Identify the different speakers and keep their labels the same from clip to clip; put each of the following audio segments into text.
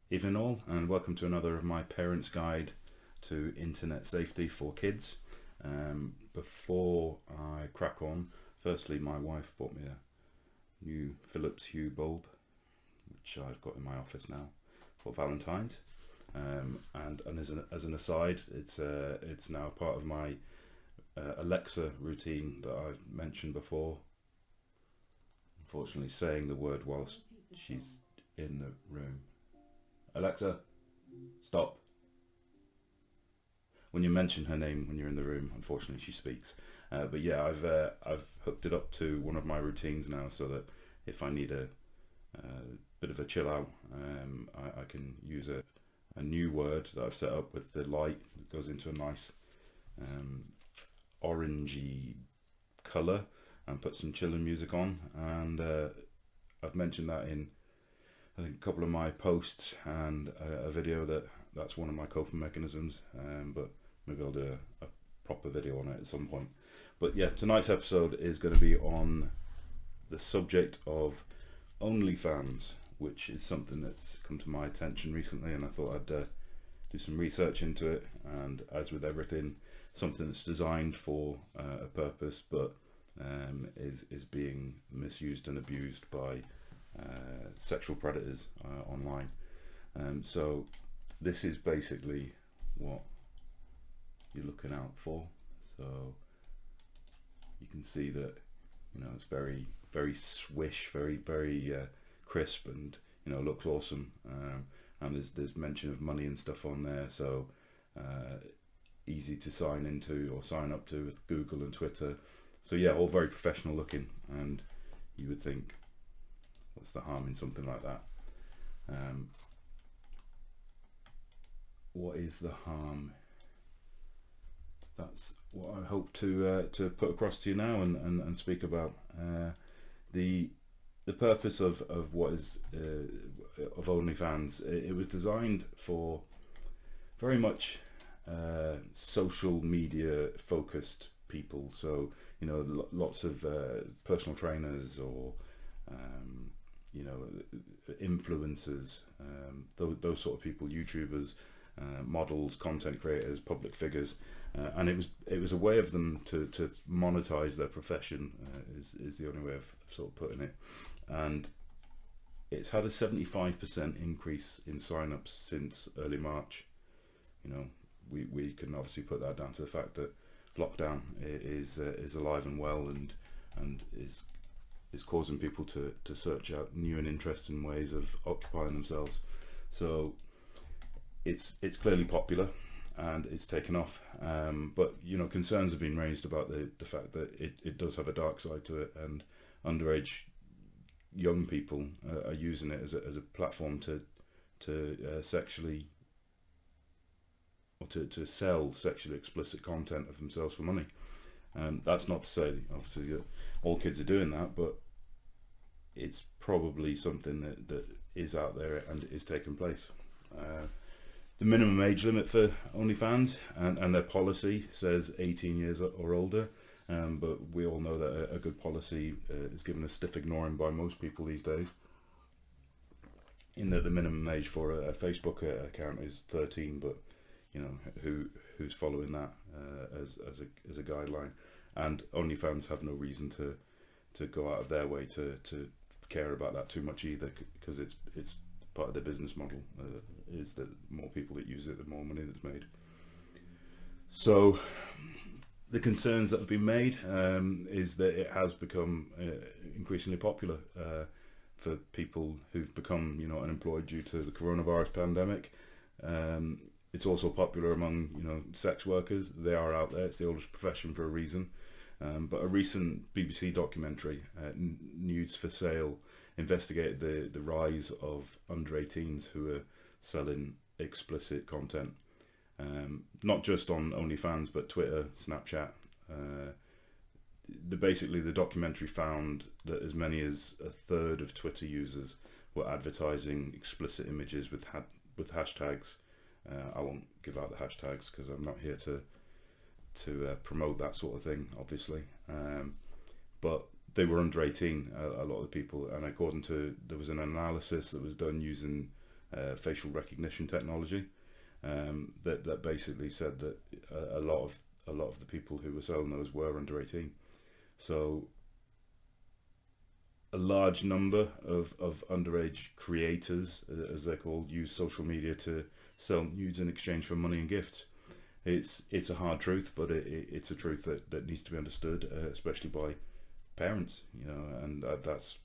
Speaker 1: Evening all, and welcome to another of my parents' guide to internet safety for kids. Before I crack on, firstly my wife bought me a new Philips Hue Bulb, which I've got in my office now for Valentine's. And as an aside, it's now part of my Alexa routine that I've mentioned before. Unfortunately, saying the word whilst she's in the room. Alexa, stop. When you mention her name when you're in the room, unfortunately she speaks. But yeah, I've hooked it up to one of my routines now, so that if I need a bit of a chill out, I can use a new word that I've set up with the light that goes into a nice orangey colour, and put some chilling music on. And I've mentioned that in I think a couple of my posts and a video that's one of my coping mechanisms, but maybe I'll do a proper video on it at some point. But yeah, tonight's episode is going to be on the subject of OnlyFans, which is something that's come to my attention recently, and I thought I'd do some research into it. And as with everything, something that's designed for a purpose, but is being misused and abused by sexual predators online. So this is basically what you're looking out for. So you can see that, you know, it's very swish, very crisp, and you know, looks awesome. And there's mention of money and stuff on there, so easy to sign into or sign up to with Google and Twitter. So yeah, all very professional looking, and you would think, what's the harm in something like that? What is the harm? That's what I hope to put across to you now and speak about. The purpose of what is of OnlyFans. It was designed for very much social media focused people. So you know, lots of personal trainers or you know, influencers, those sort of people, YouTubers, models, content creators, public figures, and it was a way of them to monetize their profession, is the only way of sort of putting it. And it's had a 75% increase in sign-ups since early March. You know, we can obviously put that down to the fact that lockdown is alive and well, and is causing people to search out new and interesting ways of occupying themselves. So it's clearly popular and it's taken off, but you know, concerns have been raised about the fact that it does have a dark side to it, and underage young people are using it as a platform to sexually, or to sell sexually explicit content of themselves for money. That's not to say obviously that all kids are doing that, but it's probably something that is out there and is taking place. The minimum age limit for OnlyFans and their policy says 18 years or older, but we all know that a good policy is given a stiff ignoring by most people these days, in that the minimum age for a Facebook account is 13, but you know, who's following that as a guideline? And OnlyFans have no reason to go out of their way to care about that too much either, because it's part of their business model, is that more people that use it, the more money that's made. So the concerns that have been made is that it has become increasingly popular for people who've become, you know, unemployed due to the coronavirus pandemic. It's also popular among, you know, sex workers. They are out there. It's the oldest profession for a reason. But a recent BBC documentary, Nudes for Sale, investigated the rise of under 18s who are selling explicit content, not just on OnlyFans but Twitter, Snapchat. Basically the documentary found that as many as a third of Twitter users were advertising explicit images with hashtags. I won't give out the hashtags because I'm not here to promote that sort of thing, obviously, but they were under 18, a lot of the people, and according to, there was an analysis that was done using facial recognition technology. That basically said that a lot of the people who were selling those were under 18. So a large number of underage creators, as they're called, use social media to sell nudes in exchange for money and gifts. It's a hard truth, but it's a truth that needs to be understood, especially by parents, and that's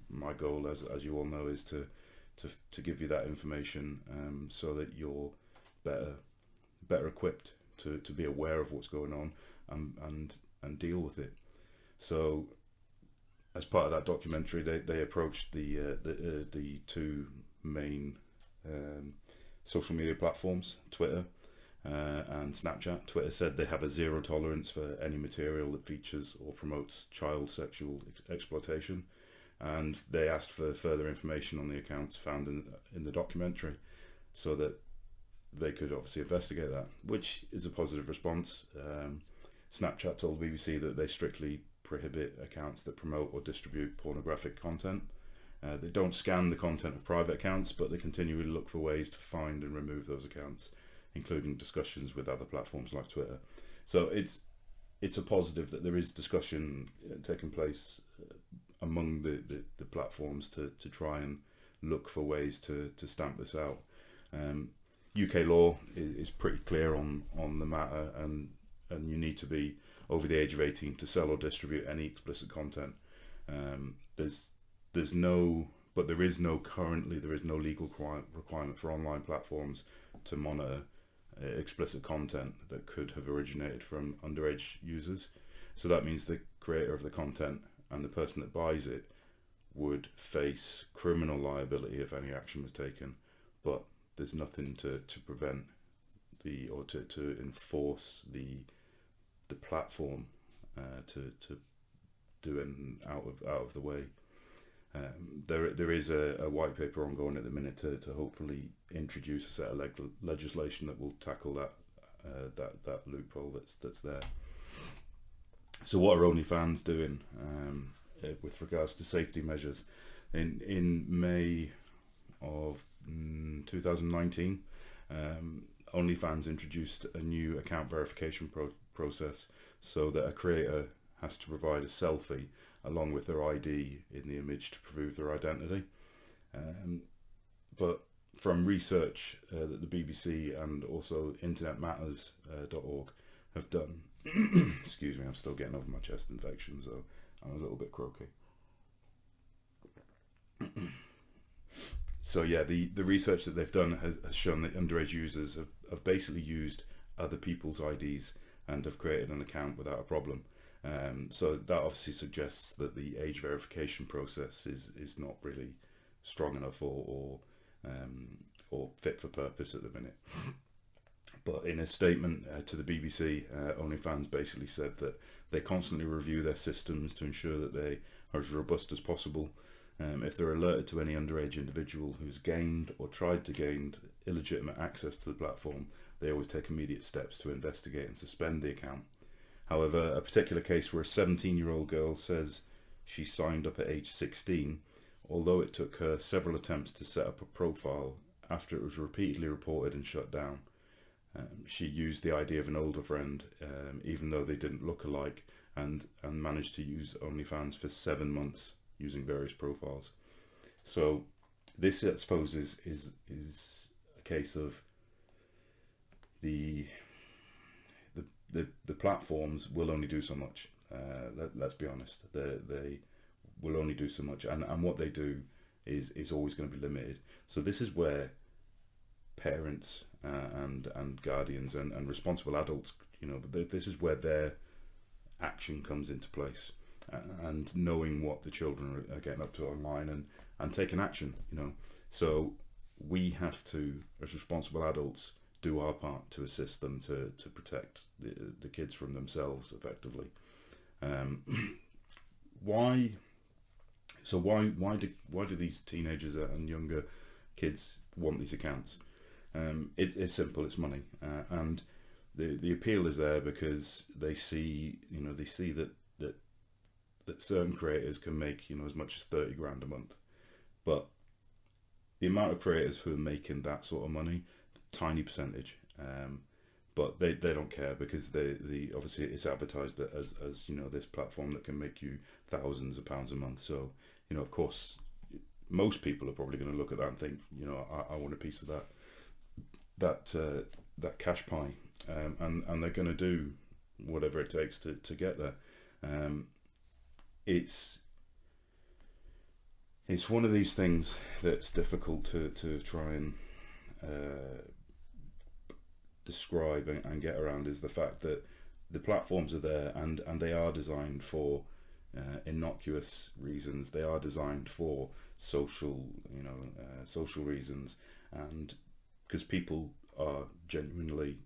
Speaker 1: my goal, as you all know, is to give you that information, so that you're better equipped to be aware of what's going on, and deal with it. So as part of that documentary, they approached the two main social media platforms, Twitter and Snapchat. Twitter said they have a zero tolerance for any material that features or promotes child sexual exploitation, and they asked for further information on the accounts found in the documentary, so that they could obviously investigate that, which is a positive response. Snapchat told BBC that they strictly prohibit accounts that promote or distribute pornographic content. They don't scan the content of private accounts, but they continually look for ways to find and remove those accounts, including discussions with other platforms like Twitter. So it's a positive that there is discussion taking place among the platforms to try and look for ways to stamp this out. UK law is pretty clear on the matter, and you need to be over the age of 18 to sell or distribute any explicit content. There is no legal requirement for online platforms to monitor explicit content that could have originated from underage users. So that means the creator of the content and the person that buys it would face criminal liability if any action was taken, but there's nothing to prevent to enforce the platform to do it out of the way. There is a white paper ongoing at the minute to hopefully introduce a set of legislation that will tackle that loophole that's there. So what are OnlyFans doing with regards to safety measures? In May of 2019, OnlyFans introduced a new account verification process, so that a creator has to provide a selfie along with their ID in the image to prove their identity. But from research that the BBC and also internetmatters.org have done, excuse me, I'm still getting over my chest infection, so I'm a little bit croaky. So yeah, the research that they've done has shown that underage users have basically used other people's IDs and have created an account without a problem. So that obviously suggests that the age verification process is not really strong enough or fit for purpose at the minute. But in a statement to the BBC, OnlyFans basically said that they constantly review their systems to ensure that they are as robust as possible. If they're alerted to any underage individual who's gained or tried to gain illegitimate access to the platform, they always take immediate steps to investigate and suspend the account. However, a particular case where a 17-year-old girl says she signed up at age 16, although it took her several attempts to set up a profile after it was repeatedly reported and shut down. She used the ID of an older friend, even though they didn't look alike, and managed to use OnlyFans for 7 months using various profiles. So this, I suppose, is a case of the platforms will only do so much. Let's be honest, they will only do so much, and what they do is always going to be limited. So this is where parents and guardians and responsible adults, this is where their action comes into place, and knowing what the children are getting up to online and taking action. So we have to, as responsible adults, do our part to assist them to protect the kids from themselves effectively. Why do these teenagers and younger kids want these accounts? It's simple. It's money, and the appeal is there because they see that certain creators can make as much as 30 grand a month, but the amount of creators who are making that sort of money, tiny percentage. But they don't care, because the obviously it's advertised as you know, this platform that can make you thousands of pounds a month. So, you know, of course, most people are probably going to look at that and think, you know, I want a piece of that cash pie, and they're going to do whatever it takes to get there. It's one of these things that's difficult to try and describe and get around, is the fact that the platforms are there, and they are designed for innocuous reasons. They are designed for social, you know, social reasons, and because people are genuinely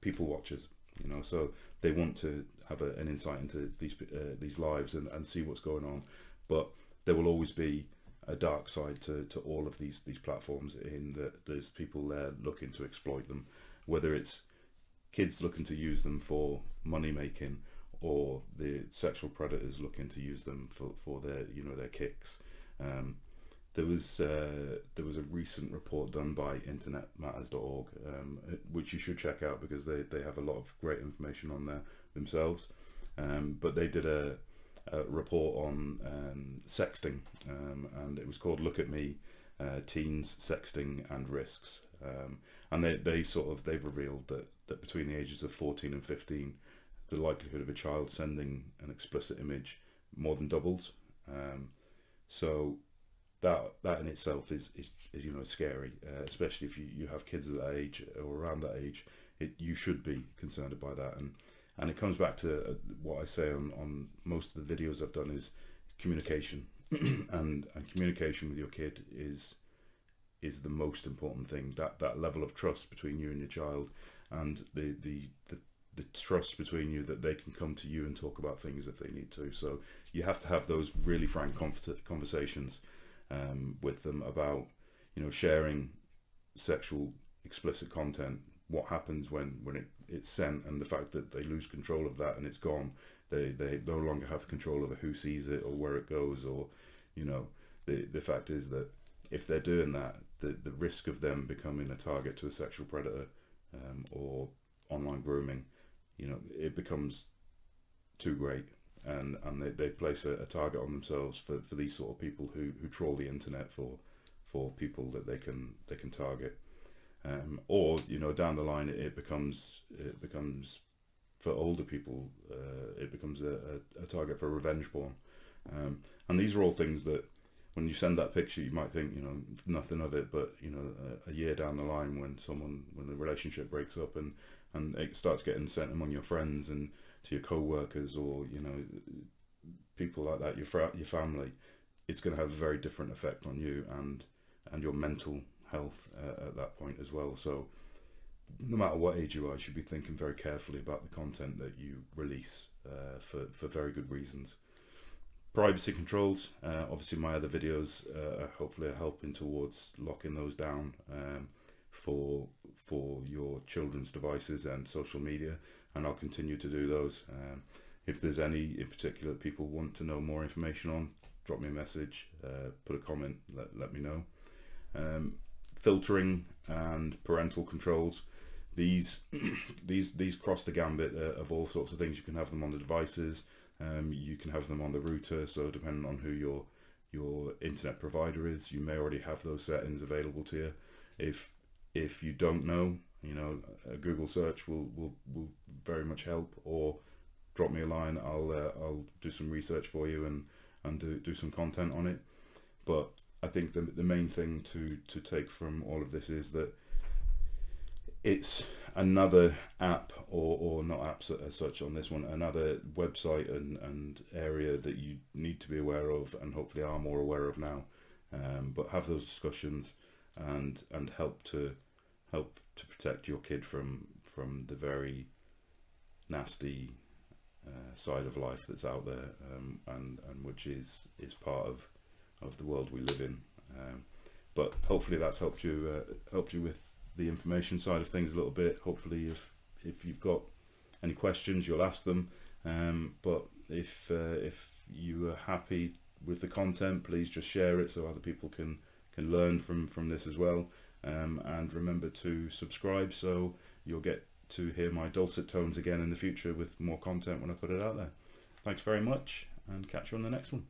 Speaker 1: people watchers, you know, so they want to have an insight into these lives and see what's going on. But there will always be a dark side to all of these platforms, in that there's people there looking to exploit them, whether it's kids looking to use them for money making, or the sexual predators looking to use them for their, you know, their kicks. There was a recent report done by internetmatters.org, which you should check out, because they have a lot of great information on there themselves. But they did a report on sexting, and it was called "Look at Me: Teens, Sexting and Risks." And they've revealed that between the ages of 14 and 15, the likelihood of a child sending an explicit image more than doubles. So that in itself is you know, scary, especially if you have kids at that age or around that age. You should be concerned by that, and it comes back to what I say on most of the videos I've done, is communication. and communication with your kid is the most important thing. That level of trust between you and your child, and the trust between you that they can come to you and talk about things if they need to. So you have to have those really frank conversations with them about, you know, sharing sexual explicit content, what happens when it's sent, and the fact that they lose control of that and it's gone. They no longer have control over who sees it or where it goes, or, you know, the fact is that if they're doing that, the risk of them becoming a target to a sexual predator or online grooming, you know, it becomes too great, and they place a target on themselves for these sort of people who trawl the internet for people that they can target. Or, you know, down the line it becomes for older people, it becomes a target for revenge porn. And these are all things that, when you send that picture, you might think, you know, nothing of it, but, you know, a year down the line, when the relationship breaks up and it starts getting sent among your friends and to your co-workers, or, you know, people like that, your family, it's going to have a very different effect on you and your mental health at that point as well. So no matter what age you are, you should be thinking very carefully about the content that you release for very good reasons. Privacy controls, obviously my other videos hopefully are helping towards locking those down for your children's devices and social media, and I'll continue to do those. If there's any in particular that people want to know more information on, drop me a message, put a comment, let me know. Filtering and parental controls, these cross the gambit of all sorts of things. You can have them on the devices, you can have them on the router, so depending on who your internet provider is, you may already have those settings available to you. If you don't know, you know, a Google search will very much help, or drop me a line. I'll do some research for you and do some content on it. But I think the main thing to take from all of this is that it's another app, or not apps as such on this one, another website and area that you need to be aware of, and hopefully are more aware of now. But have those discussions and help to protect your kid from the very nasty side of life that's out there, and which is part of the world we live in. But hopefully that's helped you with the information side of things a little bit. Hopefully if you've got any questions, you'll ask them. But if you are happy with the content, please just share it so other people can can learn from this as well. And remember to subscribe so you'll get to hear my dulcet tones again in the future with more content when I put it out there. Thanks very much, and catch you on the next one.